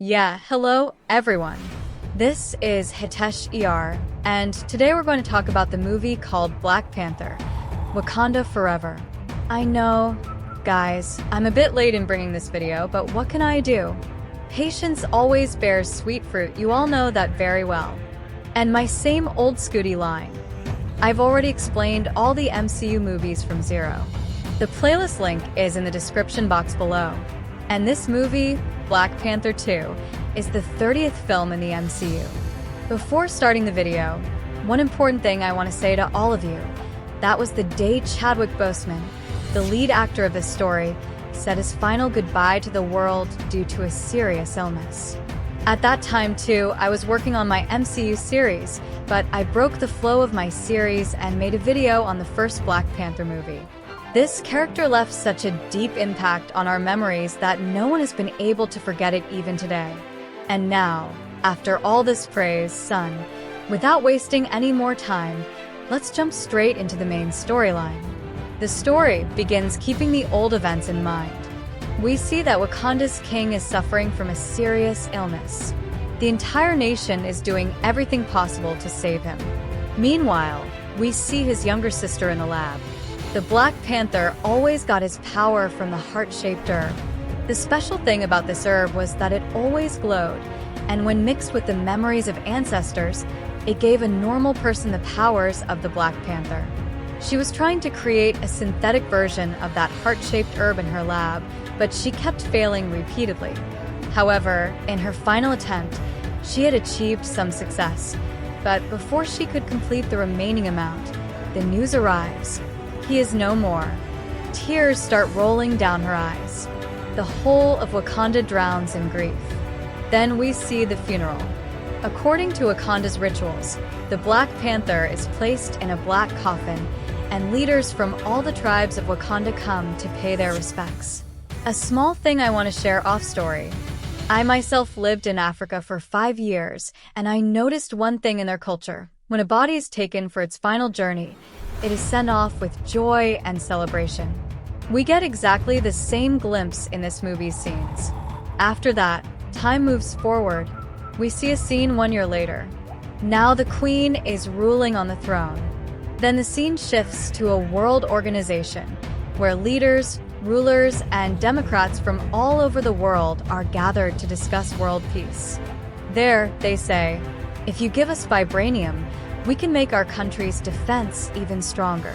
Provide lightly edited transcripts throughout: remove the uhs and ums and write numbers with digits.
Yeah, hello everyone. This is Hitesh ER, and today we're going to talk about the movie called Black Panther, Wakanda Forever. I know, guys, I'm a bit late in bringing this video, but what can I do? Patience always bears sweet fruit, you all know that very well. And my same old Scooty line. I've already explained all the MCU movies from zero. The playlist link is in the description box below. And this movie, Black Panther 2, is the 30th film in the MCU. Before starting the video, one important thing I want to say to all of you. That was the day Chadwick Boseman, the lead actor of this story, said his final goodbye to the world due to a serious illness. At that time, too, I was working on my MCU series, but I broke the flow of my series and made a video on the first Black Panther movie. This character left such a deep impact on our memories that no one has been able to forget it even today. And now, after all this praise, son, without wasting any more time, let's jump straight into the main storyline. The story begins keeping the old events in mind. We see that Wakanda's king is suffering from a serious illness. The entire nation is doing everything possible to save him. Meanwhile, we see his younger sister in the lab. The Black Panther always got his power from the heart-shaped herb. The special thing about this herb was that it always glowed, and when mixed with the memories of ancestors, it gave a normal person the powers of the Black Panther. She was trying to create a synthetic version of that heart-shaped herb in her lab, but she kept failing repeatedly. However, in her final attempt, she had achieved some success. But before she could complete the remaining amount, the news arrives. He is no more. Tears start rolling down her eyes. The whole of Wakanda drowns in grief. Then we see the funeral. According to Wakanda's rituals, the Black Panther is placed in a black coffin, and leaders from all the tribes of Wakanda come to pay their respects. A small thing I want to share off-story. I myself lived in Africa for 5 years, and I noticed one thing in their culture. When a body is taken for its final journey, it is sent off with joy and celebration. We get exactly the same glimpse in this movie's scenes. After that, time moves forward. We see a scene 1 year later. Now the Queen is ruling on the throne. Then the scene shifts to a world organization, where leaders, rulers, and democrats from all over the world are gathered to discuss world peace. There, they say, if you give us Vibranium, we can make our country's defense even stronger.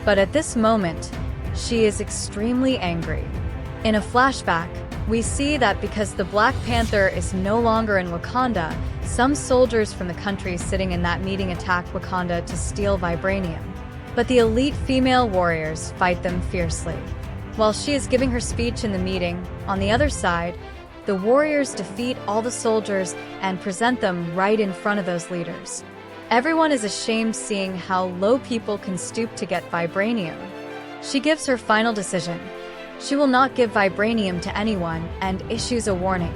But at this moment, she is extremely angry. In a flashback, we see that because the Black Panther is no longer in Wakanda, some soldiers from the country sitting in that meeting attack Wakanda to steal Vibranium. But the elite female warriors fight them fiercely. While she is giving her speech in the meeting, on the other side, the warriors defeat all the soldiers and present them right in front of those leaders. Everyone is ashamed seeing how low people can stoop to get Vibranium. She gives her final decision. She will not give Vibranium to anyone and issues a warning.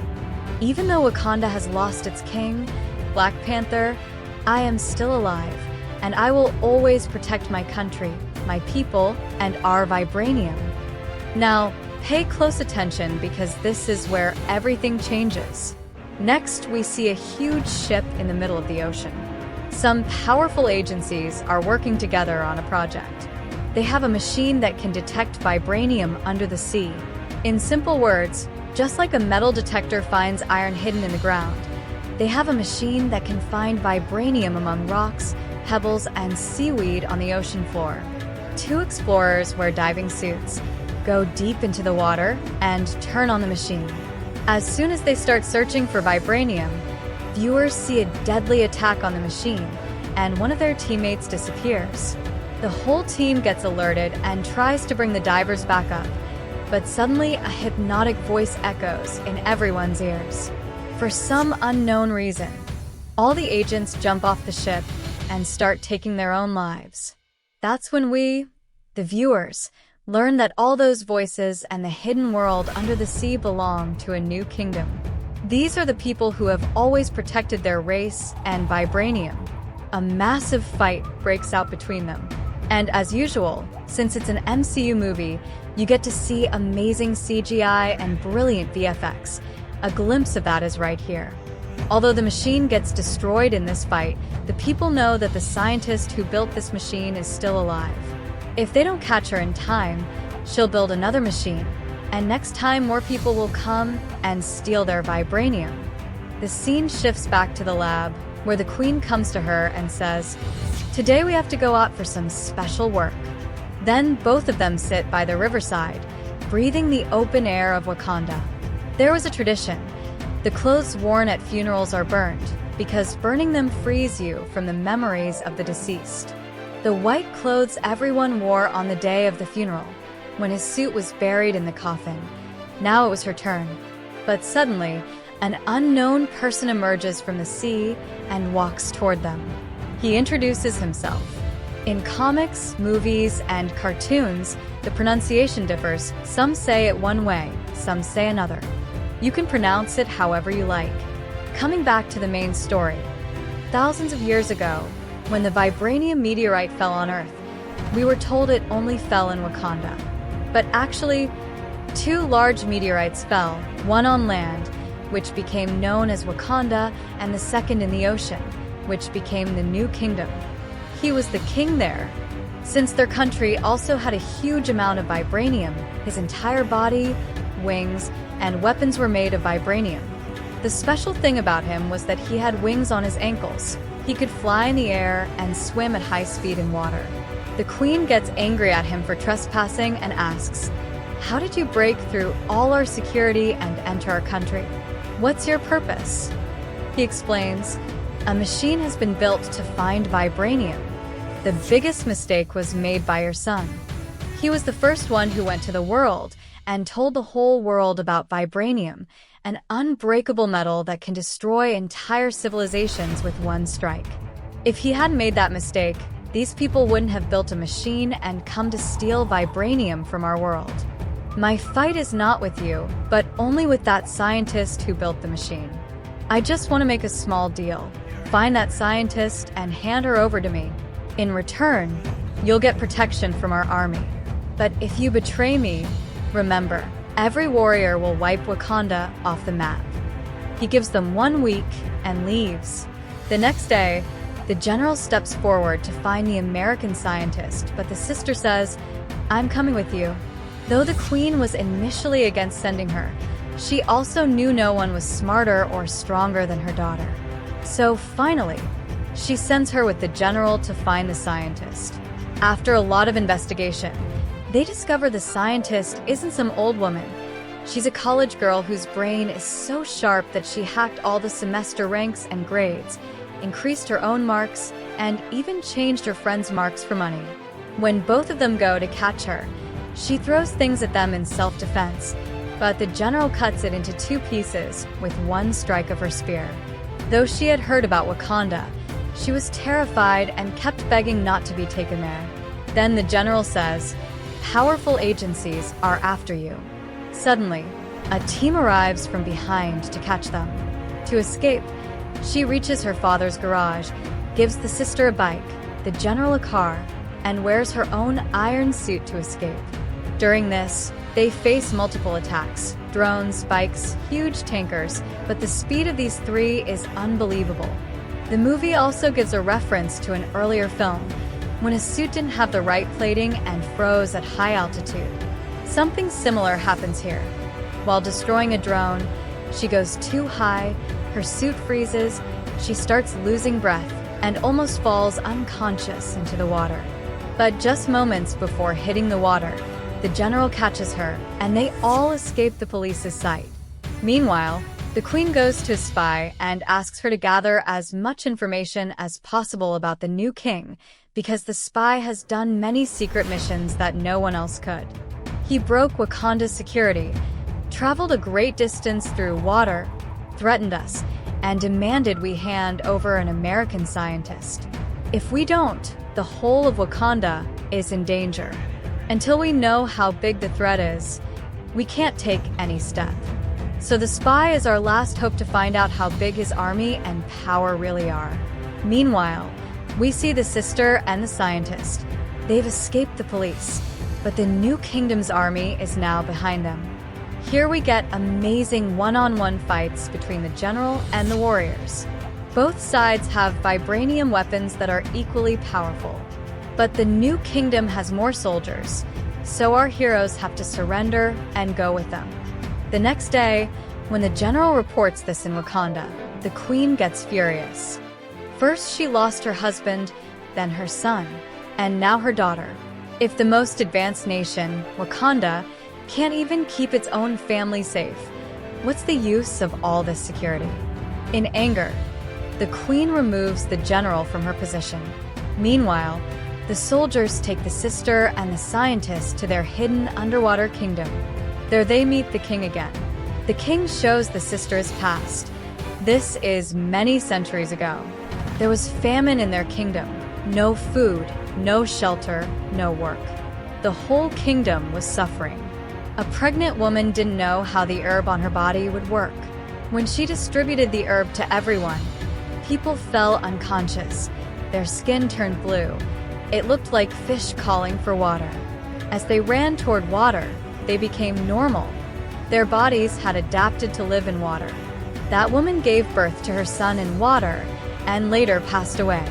Even though Wakanda has lost its king, Black Panther, I am still alive, and I will always protect my country, my people, and our Vibranium. Now, pay close attention because this is where everything changes. Next, we see a huge ship in the middle of the ocean. Some powerful agencies are working together on a project. They have a machine that can detect Vibranium under the sea. In simple words, just like a metal detector finds iron hidden in the ground, they have a machine that can find Vibranium among rocks, pebbles, and seaweed on the ocean floor. 2 explorers wear diving suits, go deep into the water, and turn on the machine. As soon as they start searching for Vibranium, viewers see a deadly attack on the machine, and one of their teammates disappears. The whole team gets alerted and tries to bring the divers back up, but suddenly a hypnotic voice echoes in everyone's ears. For some unknown reason, all the agents jump off the ship and start taking their own lives. That's when we, the viewers, learn that all those voices and the hidden world under the sea belong to a new kingdom. These are the people who have always protected their race and Vibranium. A massive fight breaks out between them. And as usual, since it's an MCU movie, you get to see amazing CGI and brilliant VFX. A glimpse of that is right here. Although the machine gets destroyed in this fight, the people know that the scientist who built this machine is still alive. If they don't catch her in time, she'll build another machine, and next time more people will come and steal their vibranium. The scene shifts back to the lab, where the Queen comes to her and says, "Today we have to go out for some special work." Then both of them sit by the riverside, breathing the open air of Wakanda. There was a tradition. The clothes worn at funerals are burned, because burning them frees you from the memories of the deceased. The white clothes everyone wore on the day of the funeral, when his suit was buried in the coffin. Now it was her turn. But suddenly, an unknown person emerges from the sea and walks toward them. He introduces himself. In comics, movies, and cartoons, the pronunciation differs. Some say it one way, some say another. You can pronounce it however you like. Coming back to the main story. Thousands of years ago, when the Vibranium meteorite fell on Earth, we were told it only fell in Wakanda. But actually, two large meteorites fell, one on land, which became known as Wakanda, and the second in the ocean, which became the New Kingdom. He was the king there. Since their country also had a huge amount of vibranium, his entire body, wings, and weapons were made of vibranium. The special thing about him was that he had wings on his ankles. He could fly in the air and swim at high speed in water. The Queen gets angry at him for trespassing and asks, "How did you break through all our security and enter our country? What's your purpose?" He explains, "A machine has been built to find vibranium. The biggest mistake was made by your son. He was the first one who went to the world and told the whole world about vibranium, an unbreakable metal that can destroy entire civilizations with one strike. If he hadn't made that mistake, these people wouldn't have built a machine and come to steal vibranium from our world. My fight is not with you, but only with that scientist who built the machine. I just want to make a small deal. Find that scientist and hand her over to me. In return, you'll get protection from our army. But if you betray me, remember, every warrior will wipe Wakanda off the map." He gives them 1 week and leaves. The next day, the general steps forward to find the American scientist, but the sister says, "I'm coming with you." Though the Queen was initially against sending her, she also knew no one was smarter or stronger than her daughter. So finally, she sends her with the general to find the scientist. After a lot of investigation, they discover the scientist isn't some old woman. She's a college girl whose brain is so sharp that she hacked all the semester ranks and grades, increased her own marks, and even changed her friends' marks for money. When both of them go to catch her, she throws things at them in self-defense, but the general cuts it into 2 pieces with 1 strike of her spear. Though she had heard about Wakanda, she was terrified and kept begging not to be taken there. Then the general says, "Powerful agencies are after you." Suddenly, a team arrives from behind to catch them. To escape, she reaches her father's garage, gives the sister a bike, the general a car, and wears her own iron suit to escape. During this, they face multiple attacks: drones, bikes, huge tankers, but the speed of these 3 is unbelievable. The movie also gives a reference to an earlier film, when a suit didn't have the right plating and froze at high altitude. Something similar happens here. While destroying a drone, she goes too high, her suit freezes, she starts losing breath, and almost falls unconscious into the water. But just moments before hitting the water, the general catches her, and they all escape the police's sight. Meanwhile, the Queen goes to a spy and asks her to gather as much information as possible about the new king, because the spy has done many secret missions that no one else could. He broke Wakanda's security, traveled a great distance through water, threatened us, and demanded we hand over an American scientist. If we don't, the whole of Wakanda is in danger. Until we know how big the threat is, we can't take any step. So the spy is our last hope to find out how big his army and power really are. Meanwhile, we see the sister and the scientist. They've escaped the police, but the New Kingdom's army is now behind them. Here we get amazing one-on-one fights between the general and the warriors. Both sides have Vibranium weapons that are equally powerful. But the new kingdom has more soldiers, so our heroes have to surrender and go with them. The next day, when the general reports this in Wakanda, the queen gets furious. First she lost her husband, then her son, and now her daughter. If the most advanced nation, Wakanda, can't even keep its own family safe, what's the use of all this security? In anger, the queen removes the general from her position. Meanwhile, the soldiers take the sister and the scientist to their hidden underwater kingdom. There they meet the king again. The king shows the sister his past. This is many centuries ago. There was famine in their kingdom. No food, no shelter, no work. The whole kingdom was suffering. A pregnant woman didn't know how the herb on her body would work. When she distributed the herb to everyone, people fell unconscious. Their skin turned blue. It looked like fish calling for water. As they ran toward water, they became normal. Their bodies had adapted to live in water. That woman gave birth to her son in water and later passed away.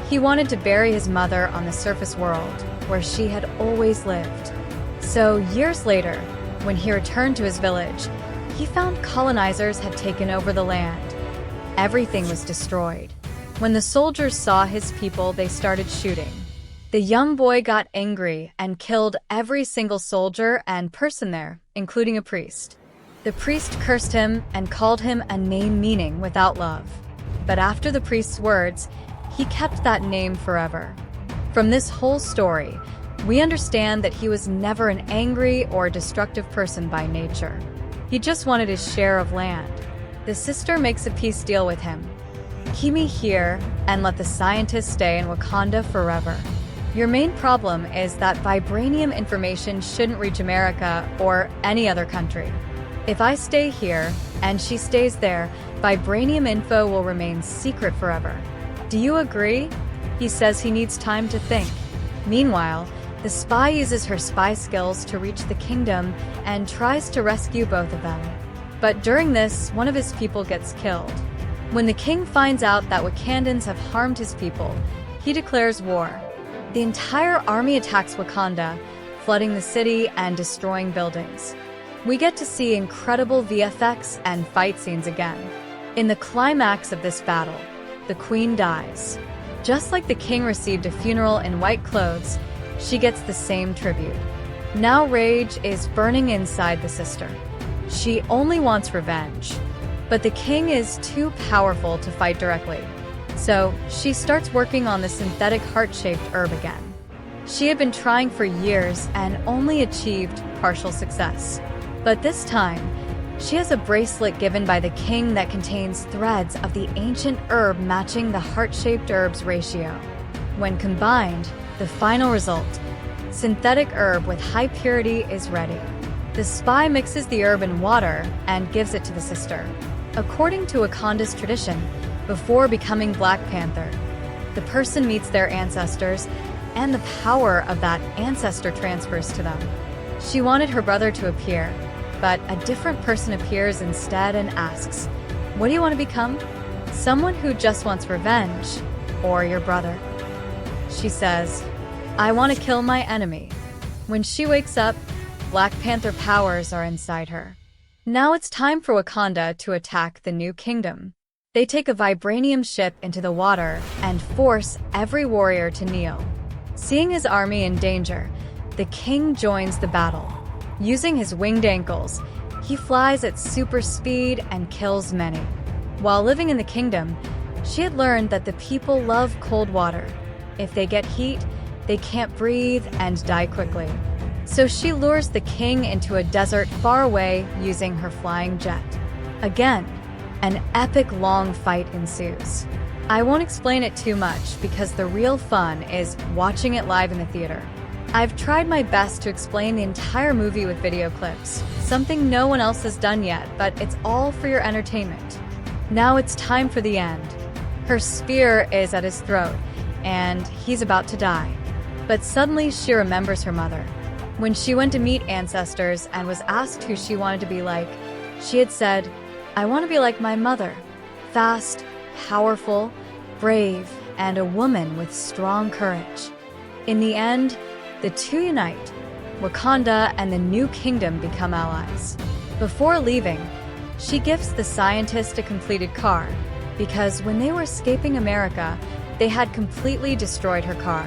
He wanted to bury his mother on the surface world, where she had always lived. So years later, when he returned to his village, he found colonizers had taken over the land. Everything was destroyed. When the soldiers saw his people, they started shooting. The young boy got angry and killed every single soldier and person there, including a priest. The priest cursed him and called him a name meaning without love. But after the priest's words, he kept that name forever. From this whole story, we understand that he was never an angry or destructive person by nature. He just wanted his share of land. The sister makes a peace deal with him. Keep me here and let the scientists stay in Wakanda forever. Your main problem is that Vibranium information shouldn't reach America or any other country. If I stay here and she stays there, Vibranium info will remain secret forever. Do you agree? He says he needs time to think. Meanwhile, the spy uses her spy skills to reach the kingdom and tries to rescue both of them. But during this, one of his people gets killed. When the king finds out that Wakandans have harmed his people, he declares war. The entire army attacks Wakanda, flooding the city and destroying buildings. We get to see incredible VFX and fight scenes again. In the climax of this battle, the queen dies. Just like the king received a funeral in white clothes, she gets the same tribute. Now rage is burning inside the sister. She only wants revenge. But the king is too powerful to fight directly. So she starts working on the synthetic heart-shaped herb again. She had been trying for years and only achieved partial success. But this time, she has a bracelet given by the king that contains threads of the ancient herb matching the heart-shaped herb's ratio. When combined, the final result, synthetic herb with high purity, is ready. The spy mixes the herb in water and gives it to the sister. According to Wakanda's tradition, before becoming Black Panther, the person meets their ancestors, and the power of that ancestor transfers to them. She wanted her brother to appear, but a different person appears instead and asks, "What do you want to become? Someone who just wants revenge, or your brother?" She says, "I want to kill my enemy." When she wakes up, Black Panther powers are inside her. Now it's time for Wakanda to attack the new kingdom. They take a Vibranium ship into the water and force every warrior to kneel. Seeing his army in danger, the king joins the battle. Using his winged ankles, he flies at super speed and kills many. While living in the kingdom, she had learned that the people love cold water. If they get heat, they can't breathe and die quickly. So she lures the king into a desert far away using her flying jet. Again, an epic long fight ensues. I won't explain it too much because the real fun is watching it live in the theater. I've tried my best to explain the entire movie with video clips, something no one else has done yet, but it's all for your entertainment. Now it's time for the end. Her spear is at his throat, and he's about to die. But suddenly she remembers her mother. When she went to meet ancestors and was asked who she wanted to be like, she had said, "I want to be like my mother, fast, powerful, brave, and a woman with strong courage." In the end, the two unite. Wakanda and the New Kingdom become allies. Before leaving, she gifts the scientist a completed car, because when they were escaping America, they had completely destroyed her car.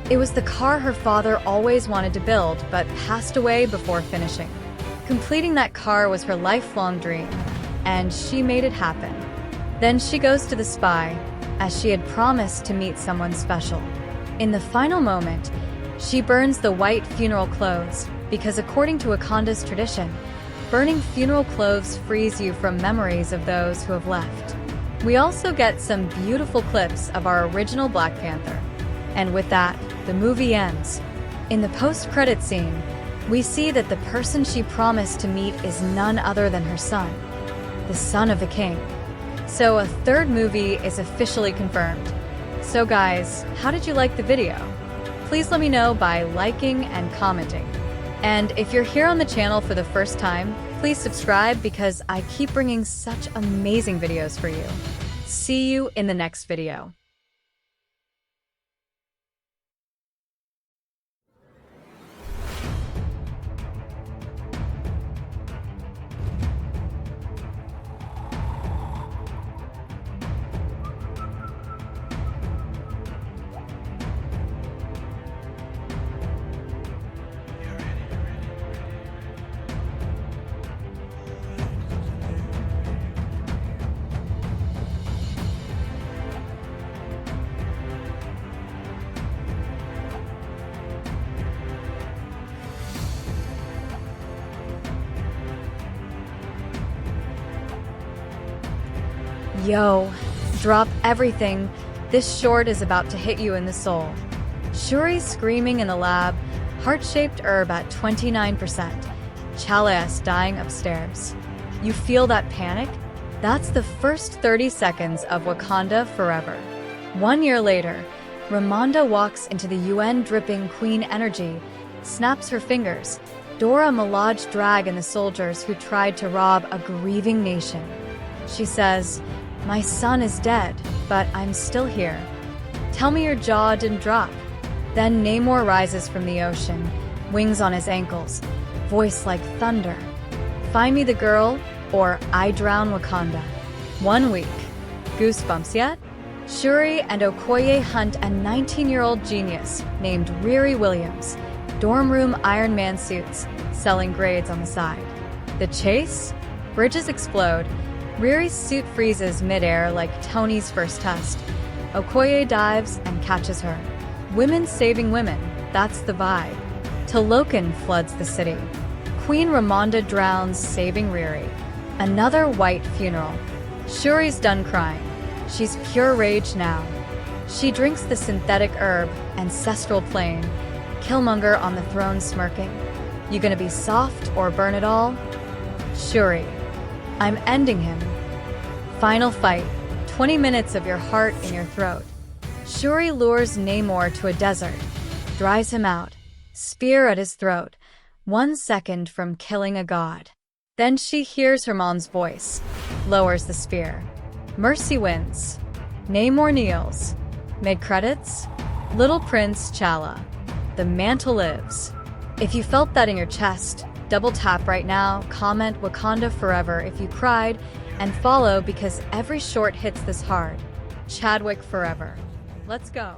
It was the car her father always wanted to build, but passed away before finishing. Completing that car was her lifelong dream, and she made it happen. Then she goes to the spy, as she had promised to meet someone special. In the final moment, she burns the white funeral clothes, because according to Wakanda's tradition, burning funeral clothes frees you from memories of those who have left. We also get some beautiful clips of our original Black Panther. And with that, the movie ends. In the post-credit scene, we see that the person she promised to meet is none other than her son, the son of the king. So a third movie is officially confirmed. So guys, how did you like the video? Please let me know by liking and commenting. And if you're here on the channel for the first time, please subscribe because I keep bringing such amazing videos for you. See you in the next video. Yo, drop everything. This short is about to hit you in the soul. Shuri screaming in the lab, heart-shaped herb at 29%. Chalice dying upstairs. You feel that panic? That's the first 30 seconds of Wakanda Forever. 1 year later, Ramonda walks into the UN dripping queen energy, snaps her fingers. Dora Milaje drag in the soldiers who tried to rob a grieving nation. She says, "My son is dead, but I'm still here. Tell me your jaw didn't drop." Then Namor rises from the ocean, wings on his ankles, voice like thunder. "Find me the girl, or I drown Wakanda." 1 week. Goosebumps yet? Shuri and Okoye hunt a 19-year-old genius named Riri Williams. Dorm room Iron Man suits, selling grades on the side. The chase? Bridges explode. Riri's suit freezes midair like Tony's first test. Okoye dives and catches her. Women saving women, that's the vibe. Talokan floods the city. Queen Ramonda drowns, saving Riri. Another white funeral. Shuri's done crying. She's pure rage now. She drinks the synthetic herb, ancestral plane. Killmonger on the throne smirking. You gonna be soft or burn it all? Shuri. I'm ending him. Final fight. 20 minutes of your heart in your throat. Shuri lures Namor to a desert, dries him out, spear at his throat, 1 second from killing a god. Then she hears her mom's voice, lowers the spear. Mercy wins. Namor kneels. Mid-credits, Little Prince T'Challa. The mantle lives. If you felt that in your chest, double tap right now, comment Wakanda Forever if you cried, and follow because every short hits this hard. Chadwick Forever. Let's go.